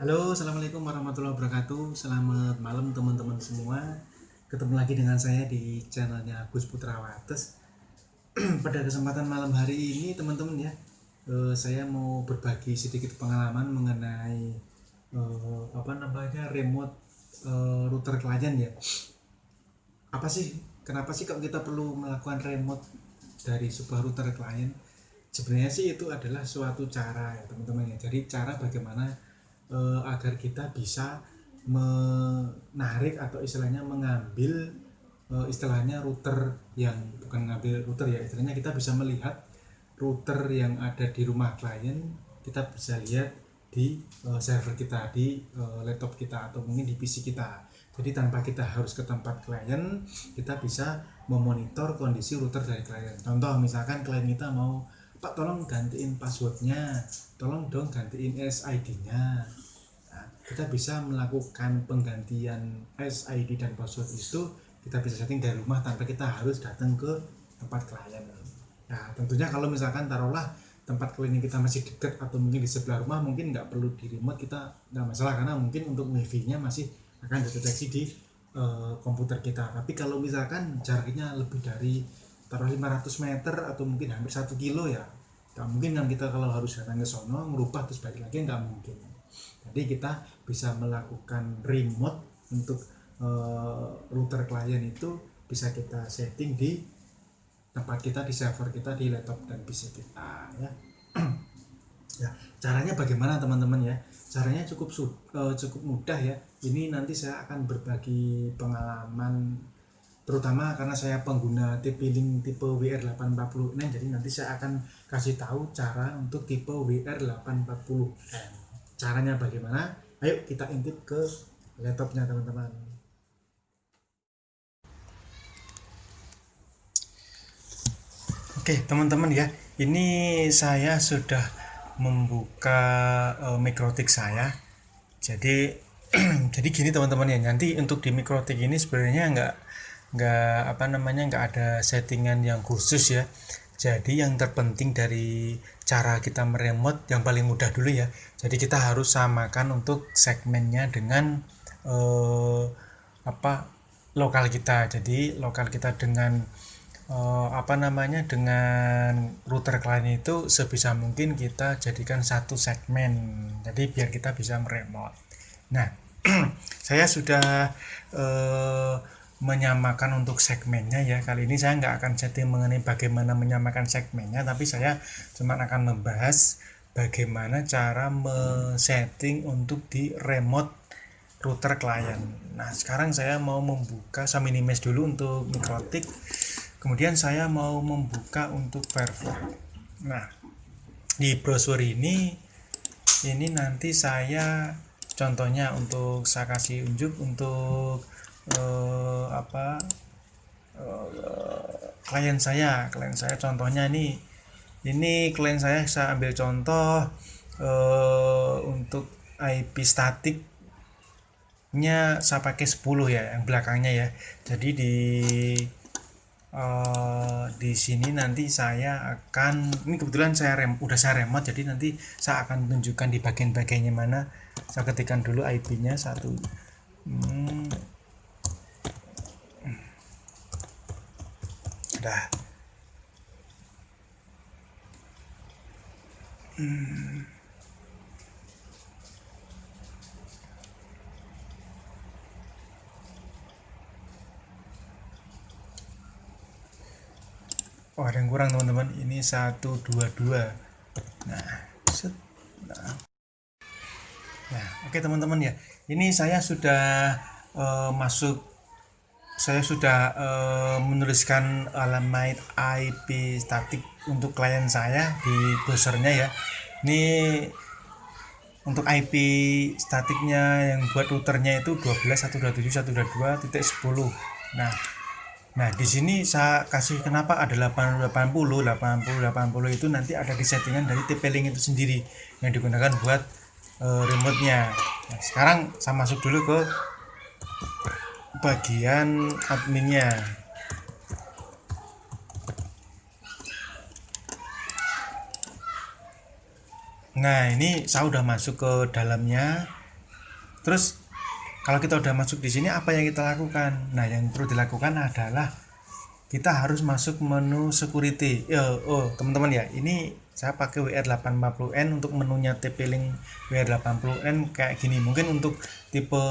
Halo, assalamualaikum warahmatullahi wabarakatuh. Selamat malam teman-teman semua. Ketemu lagi dengan saya di channelnya Agus Putra Wates. Pada kesempatan malam hari ini, teman-teman ya, saya mau berbagi sedikit pengalaman mengenai remote router klien ya. Apa sih? Kenapa sih kok kita perlu melakukan remote dari sebuah router klien? Sebenarnya sih itu adalah suatu cara ya teman-teman ya. Jadi cara bagaimana agar kita bisa menarik atau istilahnya mengambil istilahnya router yang bukan ngambil router ya, istilahnya kita bisa melihat router yang ada di rumah klien, kita bisa lihat di server kita, di laptop kita atau mungkin di PC kita. Jadi tanpa kita harus ke tempat klien, kita bisa memonitor kondisi router dari klien. Contoh misalkan klien kita mau, Pak tolong gantiin passwordnya, tolong dong gantiin SID-nya. Nah, kita bisa melakukan penggantian SID dan password itu kita bisa setting dari rumah tanpa kita harus datang ke tempat klien. Nah, tentunya kalau misalkan taruhlah tempat klien kita masih dekat atau mungkin di sebelah rumah, mungkin nggak perlu di remote, kita nggak masalah karena mungkin untuk wifi-nya masih akan dideteksi di komputer kita. Tapi kalau misalkan jaraknya lebih dari taruh 500 meter atau mungkin hampir 1 kilo ya nggak mungkin kan kita kalau harus datang ke sono merubah terus balik lagi, nggak mungkin. Jadi kita bisa melakukan remote untuk router klien itu bisa kita setting di tempat kita, di server kita, di laptop dan PC kita ya. Ya, caranya bagaimana teman-teman ya? Caranya cukup mudah ya. Ini nanti saya akan berbagi pengalaman terutama karena saya pengguna TP-Link tipe WR840N, jadi nanti saya akan kasih tahu cara untuk tipe WR840N. Caranya bagaimana? Ayo kita intip ke laptopnya teman-teman. Oke teman-teman ya, ini saya sudah membuka Mikrotik saya. Jadi jadi gini teman-teman ya, nanti untuk di Mikrotik ini sebenarnya nggak ada settingan yang khusus ya. Jadi yang terpenting dari cara kita meremote yang paling mudah dulu ya. Jadi kita harus samakan untuk segmennya dengan lokal kita. Jadi lokal kita dengan dengan router klien itu sebisa mungkin kita jadikan satu segmen. Jadi biar kita bisa meremote. Nah, saya sudah menyamakan untuk segmennya ya. Kali ini saya nggak akan setting mengenai bagaimana menyamakan segmennya, tapi saya cuma akan membahas bagaimana cara setting untuk di remote router klien. Nah, sekarang saya mau membuka, saya minimize dulu untuk Mikrotik. Kemudian saya mau membuka untuk Firefox. Nah, di browser ini nanti saya contohnya untuk saya kasih unjuk untuk klien saya contohnya ini klien saya ambil contoh untuk IP statiknya saya pakai 10 ya, yang belakangnya ya. Jadi di sini nanti saya akan, ini kebetulan saya remote, jadi nanti saya akan tunjukkan di bagian-bagiannya mana. Saya ketikkan dulu IP-nya 1. Udah. Oh, ada yang kurang teman-teman. Ini 122. Nah, set. Nah, oke teman-teman ya. Ini saya sudah menuliskan alamat IP statik untuk klien saya di browsernya ya. Ini untuk IP statiknya yang buat routernya itu 12.127.122.10. Nah, di sini saya kasih kenapa ada 80 itu nanti ada di settingan dari TP-Link itu sendiri yang digunakan buat remote-nya. Nah, sekarang saya masuk dulu ke bagian adminnya. Nah, ini saya udah masuk ke dalamnya. Terus kalau kita udah masuk di sini, apa yang kita lakukan? Nah, yang perlu dilakukan adalah kita harus masuk menu security. Teman-teman ya, ini saya pakai WR850N. Untuk menunya TP-Link WR80N kayak gini. Mungkin untuk tipe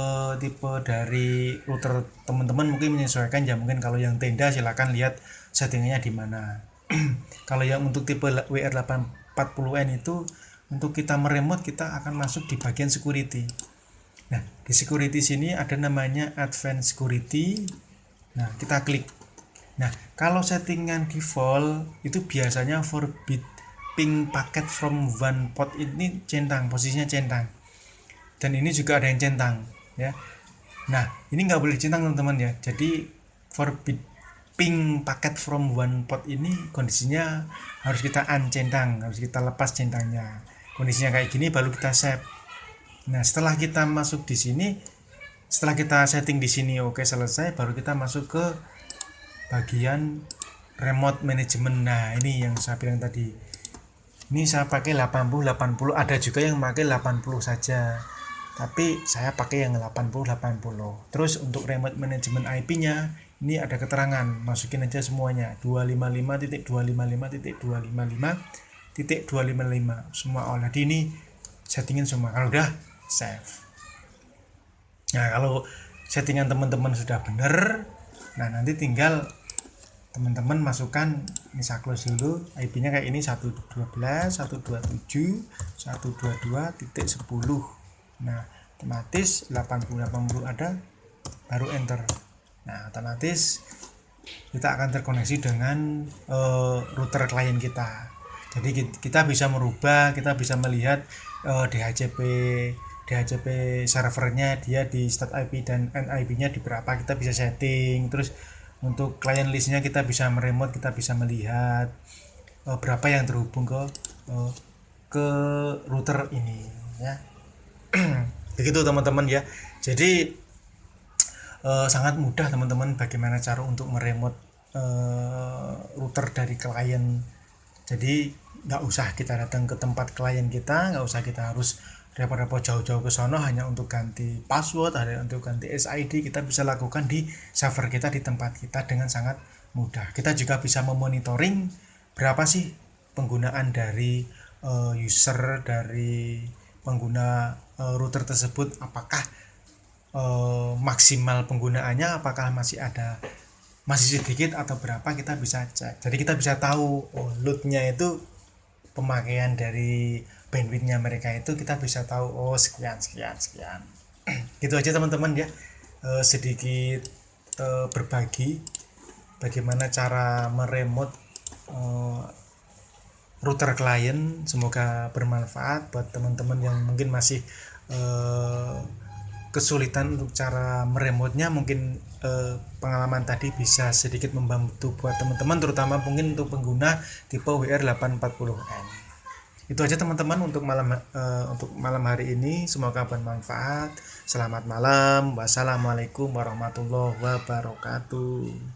dari router teman-teman mungkin menyesuaikan ya. Mungkin kalau yang tenda silakan lihat settingnya di mana. Kalau yang untuk tipe WR840N itu, untuk kita meremote kita akan masuk di bagian security. Nah, di security sini ada namanya Advanced Security. Nah, kita klik. Nah, kalau settingan default itu biasanya forbid ping packet from one port, ini centang, posisinya centang. Dan ini juga ada yang centang, ya. Nah, ini nggak boleh centang teman-teman ya. Jadi forbid ping packet from one port ini kondisinya harus kita uncentang, harus kita lepas centangnya. Kondisinya kayak gini baru kita save. Nah, setelah kita masuk di sini, setelah kita setting di sini oke selesai, baru kita masuk ke bagian remote management. Nah, ini yang saya bilang tadi. Ini saya pakai 80, ada juga yang pakai 80 saja. Tapi saya pakai yang 80. Terus untuk remote management IP-nya, ini ada keterangan, masukin aja semuanya. 255.255.255.255 semua all. Jadi ini settingin semua. Kalau udah save. Nah, kalau settingan teman-teman sudah benar, nah nanti tinggal teman-teman masukkan, ini saya close dulu, IP-nya kayak ini 112.127.122.10. Nah, otomatis 80 ada, baru enter. Nah, otomatis kita akan terkoneksi dengan router klien kita. Jadi kita bisa merubah, kita bisa melihat DHCP servernya dia di start IP dan end IP-nya di berapa, kita bisa setting. Terus untuk client listnya kita bisa meremote, kita bisa melihat berapa yang terhubung ke router ini ya. Begitu teman-teman ya. Jadi sangat mudah teman-teman bagaimana cara untuk meremote router dari klien. Jadi nggak usah kita datang ke tempat klien kita, nggak usah kita harus repot-repot jauh-jauh ke sana hanya untuk ganti password, ada untuk ganti SID. Kita bisa lakukan di server kita, di tempat kita dengan sangat mudah. Kita juga bisa memonitoring berapa sih penggunaan dari user, dari pengguna router tersebut, apakah maksimal penggunaannya, apakah masih sedikit atau berapa, kita bisa cek. Jadi kita bisa tahu loadnya itu, pemakaian dari bandwidthnya mereka itu kita bisa tahu sekian. Gitu aja teman-teman ya, sedikit berbagi bagaimana cara meremote router klien. Semoga bermanfaat buat teman-teman yang mungkin masih kesulitan untuk cara meremotenya. Mungkin pengalaman tadi bisa sedikit membantu buat teman-teman, terutama mungkin untuk pengguna tipe WR840N. Itu aja teman-teman untuk malam hari ini, semoga bermanfaat. Selamat malam. Wassalamualaikum warahmatullahi wabarakatuh.